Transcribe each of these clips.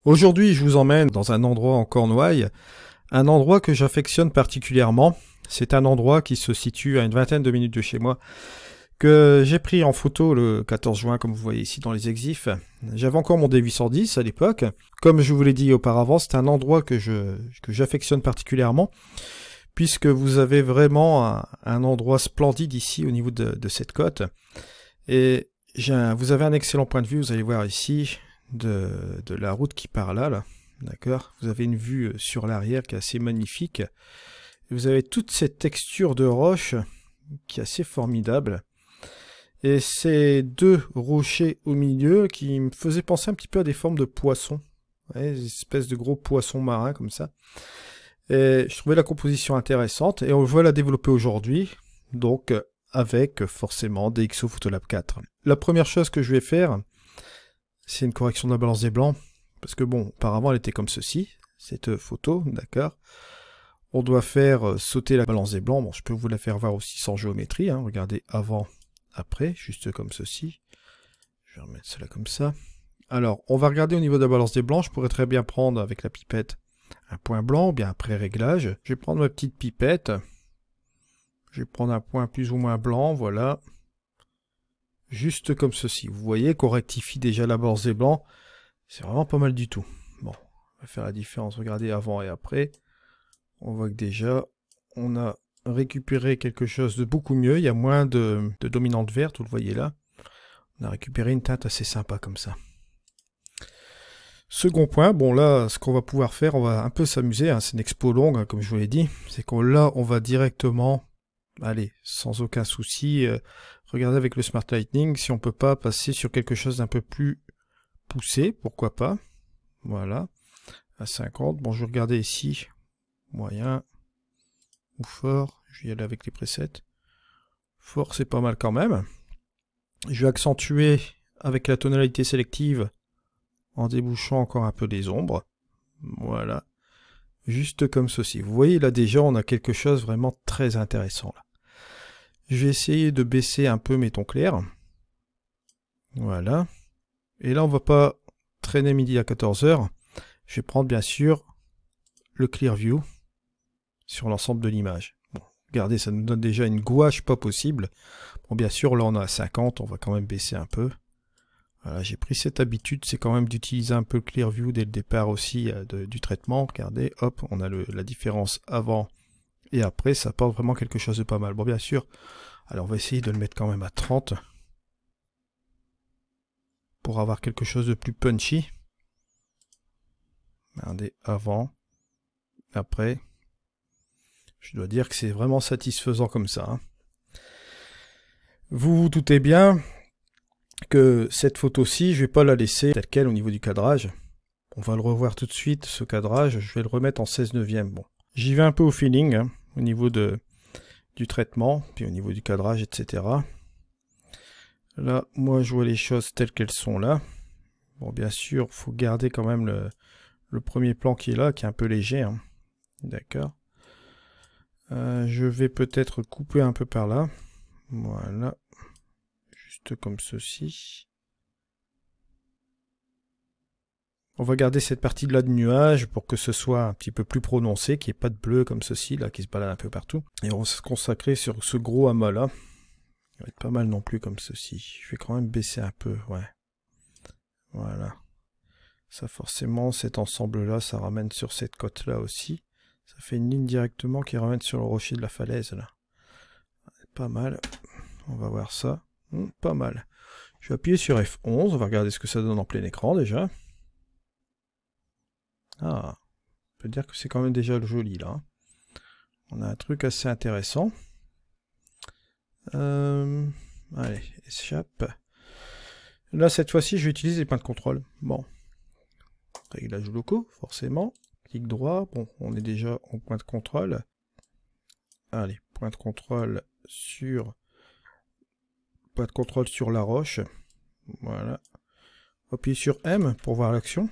Aujourd'hui, je vous emmène dans un endroit en Cornouailles, un endroit que j'affectionne particulièrement. C'est un endroit qui se situe à une vingtaine de minutes de chez moi, que j'ai pris en photo le 14 juin, comme vous voyez ici dans les exifs. J'avais encore mon D810 à l'époque. Comme je vous l'ai dit auparavant, c'est un endroit que j'affectionne particulièrement, puisque vous avez vraiment un endroit splendide ici au niveau de cette côte. Et vous avez un excellent point de vue, vous allez voir ici, de la route qui part là. D'accord. Vous avez une vue sur l'arrière qui est assez magnifique. Et vous avez toute cette texture de roche qui est assez formidable. Et ces deux rochers au milieu qui me faisaient penser un petit peu à des formes de poissons. Ouais, des espèces de gros poissons marins comme ça. Et je trouvais la composition intéressante et on va la développer aujourd'hui. Donc avec forcément DxO Photolab 4. La première chose que je vais faire, c'est une correction de la balance des blancs. Parce que bon, auparavant elle était comme ceci, cette photo, d'accord. On doit faire sauter la balance des blancs. Bon, je peux vous la faire voir aussi sans géométrie. Hein. Regardez avant, après, juste comme ceci. Je vais remettre cela comme ça. Alors, on va regarder au niveau de la balance des blancs. Je pourrais très bien prendre avec la pipette un point blanc, ou bien un pré-réglage. Je vais prendre ma petite pipette. Je vais prendre un point plus ou moins blanc, voilà. Juste comme ceci. Vous voyez qu'on rectifie déjà la balance des blancs. C'est vraiment pas mal du tout. Bon, on va faire la différence. Regardez avant et après. On voit que déjà, on a récupéré quelque chose de beaucoup mieux. Il y a moins de dominante verte, vous le voyez là. On a récupéré une teinte assez sympa comme ça. Second point, bon là, ce qu'on va pouvoir faire, on va un peu s'amuser. Hein, c'est une expo longue, hein, comme je vous l'ai dit. C'est qu'on là, on va directement, allez, sans aucun souci, regarder avec le Smart Lighting si on peut pas passer sur quelque chose d'un peu plus poussé, pourquoi pas. Voilà, à 50. Bon, je vais regarder ici, moyen ou fort. Je vais y aller avec les presets. Fort, c'est pas mal quand même. Je vais accentuer avec la tonalité sélective en débouchant encore un peu les ombres. Voilà. Juste comme ceci. Vous voyez là déjà on a quelque chose vraiment très intéressant là. Je vais essayer de baisser un peu mes tons clairs. Voilà. Et là on va pas traîner midi à 14 h. Je vais prendre bien sûr le Clear View sur l'ensemble de l'image. Bon, regardez, ça nous donne déjà une gouache pas possible. Bon, bien sûr, là on a 50, on va quand même baisser un peu. Voilà, j'ai pris cette habitude, c'est quand même d'utiliser un peu le Clear View dès le départ aussi du traitement. Regardez, hop, on a la différence avant et après, ça apporte vraiment quelque chose de pas mal. Bon, bien sûr, alors on va essayer de le mettre quand même à 30 pour avoir quelque chose de plus punchy. Regardez, avant, après. Je dois dire que c'est vraiment satisfaisant comme ça. Hein. Vous vous doutez bien que cette photo-ci, je vais pas la laisser telle quelle au niveau du cadrage. On va le revoir tout de suite, ce cadrage. Je vais le remettre en 16 neuvième. Bon, j'y vais un peu au feeling, hein, au niveau du traitement, puis au niveau du cadrage, etc. Là, moi, je vois les choses telles qu'elles sont là. Bon, bien sûr, il faut garder quand même le premier plan qui est là, qui est un peu léger. Hein. D'accord. Je vais peut-être couper un peu par là. Voilà. Juste comme ceci. On va garder cette partie-là de nuage pour que ce soit un petit peu plus prononcé, qu'il n'y ait pas de bleu comme ceci, là, qui se balade un peu partout. Et on va se consacrer sur ce gros amas-là. Il va être pas mal non plus comme ceci. Je vais quand même baisser un peu, ouais. Voilà. Ça forcément, cet ensemble-là, ça ramène sur cette côte-là aussi. Ça fait une ligne directement qui ramène sur le rocher de la falaise, là. Pas mal. On va voir ça. Pas mal. Je vais appuyer sur F11. On va regarder ce que ça donne en plein écran, déjà. Ah. On peut dire que c'est quand même déjà joli, là. On a un truc assez intéressant. Allez, échappe. Là, cette fois-ci, je vais utiliser les points de contrôle. Bon. Réglages locaux, forcément. Clic droit. Bon, on est déjà en point de contrôle. Allez, point de contrôle sur la roche. Voilà. Appuyez sur M pour voir l'action.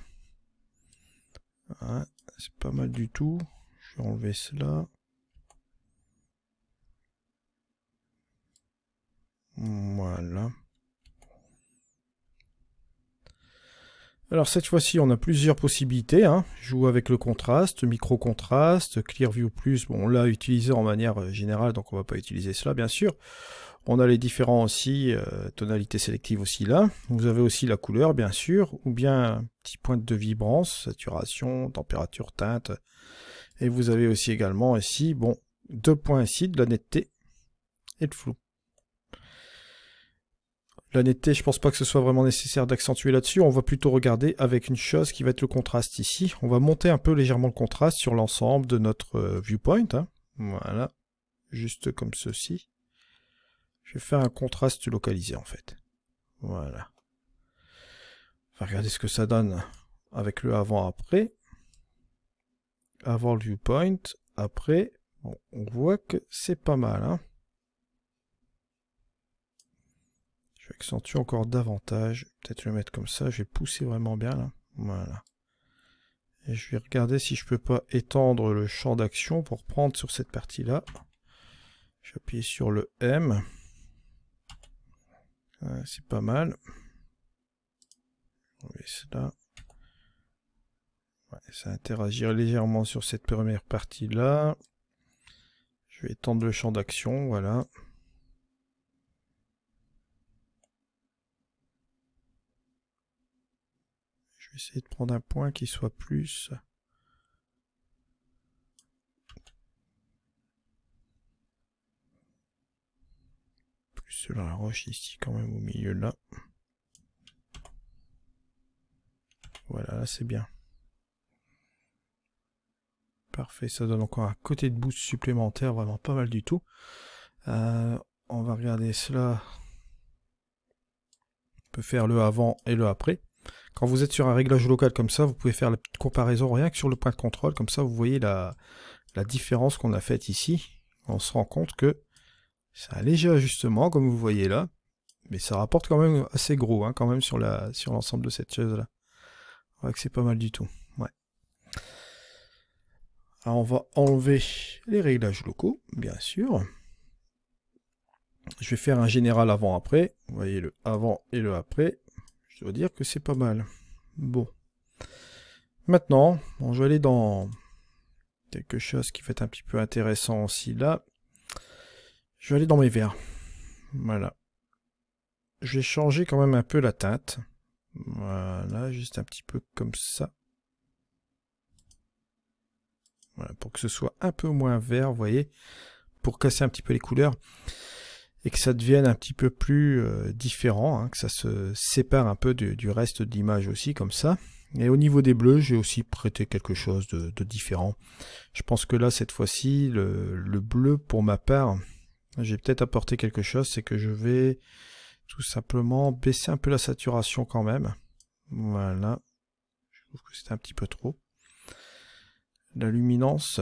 Voilà, c'est pas mal du tout. Je vais enlever cela. Voilà. Alors cette fois-ci, on a plusieurs possibilités, hein. Joue avec le contraste, micro-contraste, Clearview Plus, bon, on l'a utilisé en manière générale, donc on va pas utiliser cela, bien sûr. On a les différents aussi, tonalités sélectives aussi là. Vous avez aussi la couleur, bien sûr, ou bien un petit point de vibrance, saturation, température, teinte. Et vous avez aussi également ici, bon, 2 points ici, de la netteté et de flou. La netteté, je pense pas que ce soit vraiment nécessaire d'accentuer là-dessus. On va plutôt regarder avec une chose qui va être le contraste ici. On va monter un peu légèrement le contraste sur l'ensemble de notre viewpoint, hein. Voilà, juste comme ceci. Je vais faire un contraste localisé en fait. Voilà. On va regarder ce que ça donne avec le avant-après. Avant le viewpoint, après, bon, on voit que c'est pas mal, hein. Je vais accentuer encore davantage. Peut-être le mettre comme ça. Je vais pousser vraiment bien là. Voilà. Et je vais regarder si je peux pas étendre le champ d'action pour prendre sur cette partie-là. Je vais appuyer sur le M. Ouais, c'est pas mal. On met cela. Ouais, ça interagir légèrement sur cette première partie-là. Je vais étendre le champ d'action, voilà. Je vais essayer de prendre un point qui soit plus sur la roche ici quand même au milieu là. Voilà, là c'est bien. Parfait, ça donne encore un côté de boost supplémentaire, vraiment pas mal du tout. On va regarder cela. On peut faire le avant et le après. Quand vous êtes sur un réglage local comme ça, vous pouvez faire la petite comparaison rien que sur le point de contrôle. Comme ça, vous voyez la différence qu'on a faite ici. On se rend compte que c'est un léger ajustement, comme vous voyez là. Mais ça rapporte quand même assez gros, hein, quand même, sur l'ensemble de cette chaise-là. On voit que c'est pas mal du tout. Ouais. Alors, on va enlever les réglages locaux, bien sûr. Je vais faire un général avant-après. Vous voyez le avant et le après. Je dois dire que c'est pas mal. Bon. Maintenant, bon, je vais aller dans quelque chose qui va être un petit peu intéressant aussi là. Je vais aller dans mes verres. Voilà. Je vais changer quand même un peu la teinte. Voilà, juste un petit peu comme ça. Voilà, pour que ce soit un peu moins vert, vous voyez, pour casser un petit peu les couleurs et que ça devienne un petit peu plus différent, hein, que ça se sépare un peu du reste de l'image aussi, comme ça. Et au niveau des bleus, j'ai aussi prêté quelque chose de différent. Je pense que là, cette fois-ci, le bleu, pour ma part, j'ai peut-être apporté quelque chose, c'est que je vais tout simplement baisser un peu la saturation quand même. Voilà. Je trouve que c'était un petit peu trop. La luminance,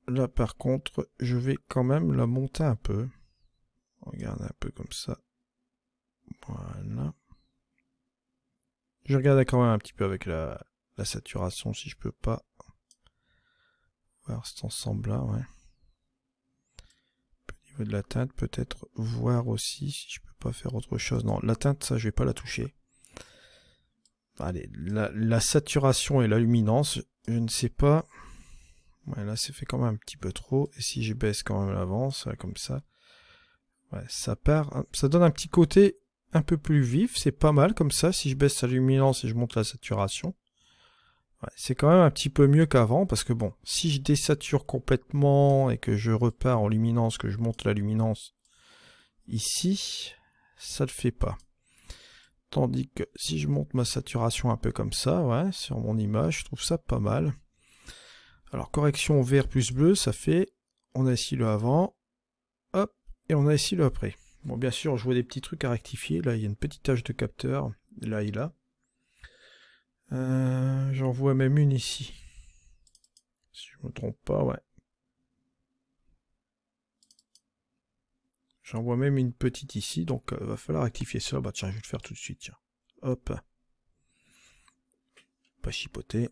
là par contre, je vais quand même la monter un peu. Regarde un peu comme ça. Voilà. Je regarde quand même un petit peu avec la saturation si je peux pas voir cet ensemble-là, ouais. Au niveau de la teinte, peut-être voir aussi si je peux pas faire autre chose. Non, la teinte, ça, je vais pas la toucher. Allez, la saturation et la luminance, je ne sais pas. Ouais, là, c'est fait quand même un petit peu trop. Et si je baisse quand même l'avance, comme ça, ouais, ça part. Ça donne un petit côté un peu plus vif. C'est pas mal comme ça. Si je baisse la luminance et je monte la saturation, ouais, c'est quand même un petit peu mieux qu'avant. Parce que bon, si je désature complètement et que je repars en luminance, que je monte la luminance ici, ça le fait pas. Tandis que si je monte ma saturation un peu comme ça, ouais, sur mon image, je trouve ça pas mal. Alors, correction vert plus bleu, ça fait, on a ici le avant, hop, et on a ici le après. Bon, bien sûr, je vois des petits trucs à rectifier. Là, il y a une petite tache de capteur, là et là. J'en vois même une ici. Si je me trompe pas, ouais. J'en vois même une petite ici, donc va falloir rectifier ça. Bah tiens, je vais le faire tout de suite, tiens. Hop. Pas chipoter.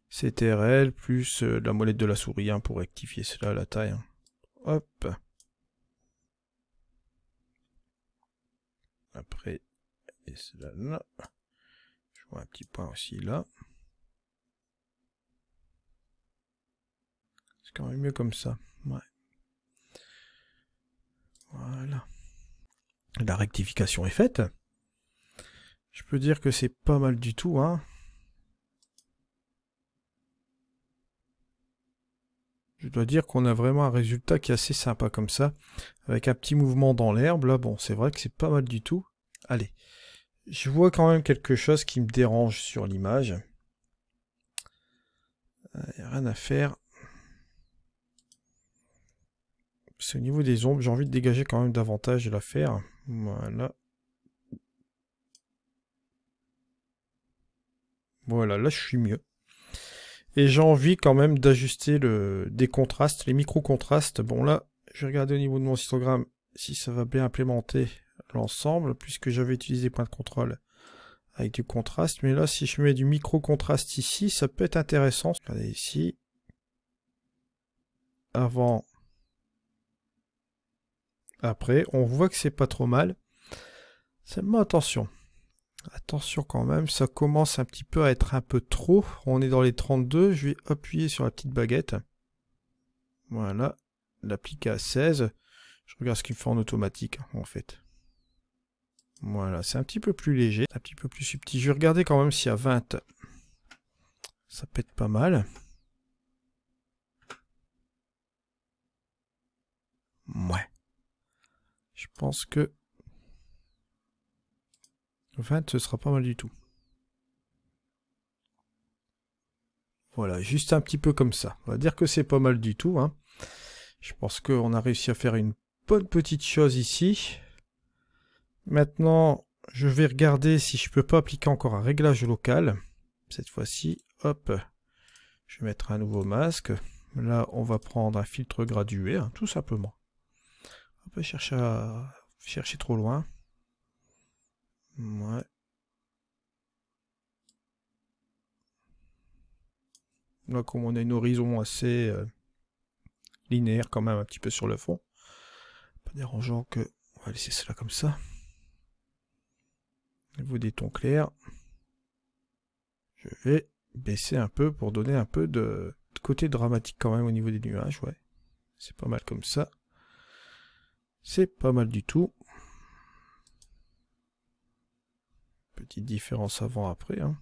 CTRL plus la molette de la souris, hein, pour rectifier cela à la taille. Hein. Hop. Après, Et cela là. Je vois un petit point aussi là. C'est quand même mieux comme ça. Ouais. Voilà. La rectification est faite. Je peux dire que c'est pas mal du tout, hein. Je dois dire qu'on a vraiment un résultat qui est assez sympa comme ça. Avec un petit mouvement dans l'herbe, là, bon, c'est vrai que c'est pas mal du tout. Allez. Je vois quand même quelque chose qui me dérange sur l'image. Il n'y a rien à faire. C'est au niveau des ombres, j'ai envie de dégager quand même davantage de l'affaire. Voilà. Voilà, là je suis mieux. Et j'ai envie quand même d'ajuster des contrastes, les micro-contrastes. Bon là, je vais regarder au niveau de mon histogramme si ça va bien implémenter l'ensemble, puisque j'avais utilisé point de contrôle avec du contraste. Mais là, si je mets du micro-contraste ici, ça peut être intéressant. Regardez ici. Avant. Après, on voit que c'est pas trop mal. Seulement attention. Attention quand même, ça commence un petit peu à être un peu trop. On est dans les 32, je vais appuyer sur la petite baguette. Voilà, l'appliquer à 16. Je regarde ce qu'il me fait en automatique, en fait. Voilà, c'est un petit peu plus léger, un petit peu plus subtil. Je vais regarder quand même si à 20, ça peut être pas mal. Ouais. Je pense que 20, ce sera pas mal du tout. Voilà, juste un petit peu comme ça. On va dire que c'est pas mal du tout, hein. Je pense qu'on a réussi à faire une bonne petite chose ici. Maintenant, je vais regarder si je peux pas appliquer encore un réglage local. Cette fois-ci, hop, je vais mettre un nouveau masque. Là, on va prendre un filtre gradué, hein, tout simplement. On peut chercher trop loin. Ouais. Là, comme on a une horizon assez linéaire quand même un petit peu sur le fond. Pas dérangeant que... On va laisser cela comme ça. Au niveau des tons clairs. Je vais baisser un peu pour donner un peu de côté dramatique quand même au niveau des nuages. Ouais. C'est pas mal comme ça. C'est pas mal du tout. Petite différence avant-après. Hein.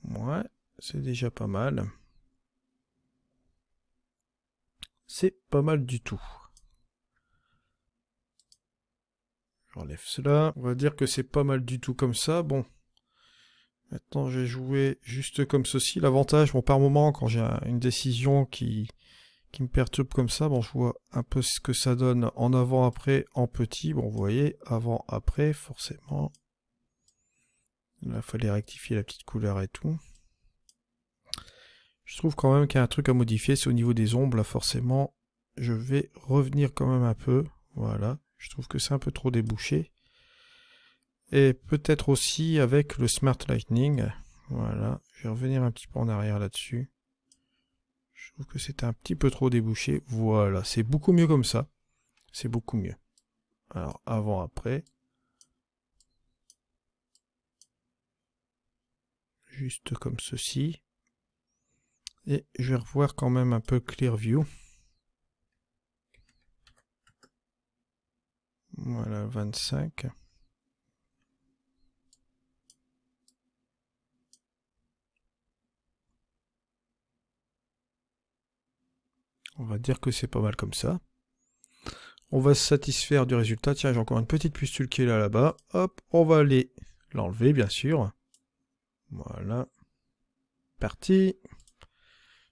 Ouais, c'est déjà pas mal. C'est pas mal du tout. J'enlève cela. On va dire que c'est pas mal du tout comme ça. Bon. Maintenant, je vais jouer juste comme ceci. L'avantage, bon, par moment, quand j'ai une décision qui me perturbe comme ça, bon, je vois un peu ce que ça donne en avant-après, en petit. Bon, vous voyez, avant-après, forcément. Là, il fallait rectifier la petite couleur et tout. Je trouve quand même qu'il y a un truc à modifier, c'est au niveau des ombres, là, forcément. Je vais revenir quand même un peu. Voilà. Je trouve que c'est un peu trop débouché. Et peut-être aussi avec le Smart Lightning. Voilà. Je vais revenir un petit peu en arrière là-dessus. Je trouve que c'était un petit peu trop débouché. Voilà. C'est beaucoup mieux comme ça. C'est beaucoup mieux. Alors, avant, après. Juste comme ceci. Et je vais revoir quand même un peu Clearview. Voilà, 25. On va dire que c'est pas mal comme ça. On va se satisfaire du résultat. Tiens, j'ai encore une petite pustule qui est là-bas. Hop, on va aller l'enlever, bien sûr. Voilà. Parti.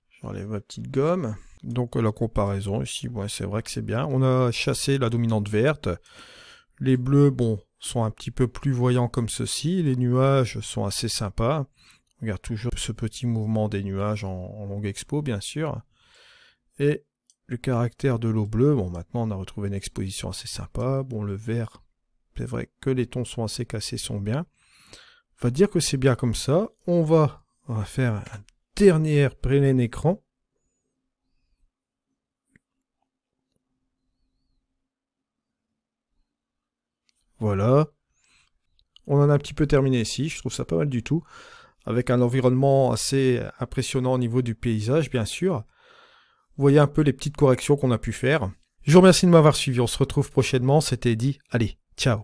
J'enlève ma petite gomme. Donc la comparaison ici, ouais, c'est vrai que c'est bien. On a chassé la dominante verte. Les bleus, bon, sont un petit peu plus voyants comme ceci. Les nuages sont assez sympas. On regarde toujours ce petit mouvement des nuages en longue expo, bien sûr. Et le caractère de l'eau bleue, bon, maintenant on a retrouvé une exposition assez sympa. Bon, le vert, c'est vrai que les tons sont assez cassés, sont bien. On va dire que c'est bien comme ça. On va faire un dernier prélève écran. Voilà. on en a un petit peu terminé ici, je trouve ça pas mal du tout, avec un environnement assez impressionnant au niveau du paysage, bien sûr. Vous voyez un peu les petites corrections qu'on a pu faire. Je vous remercie de m'avoir suivi, on se retrouve prochainement, c'était Eddy, allez, ciao.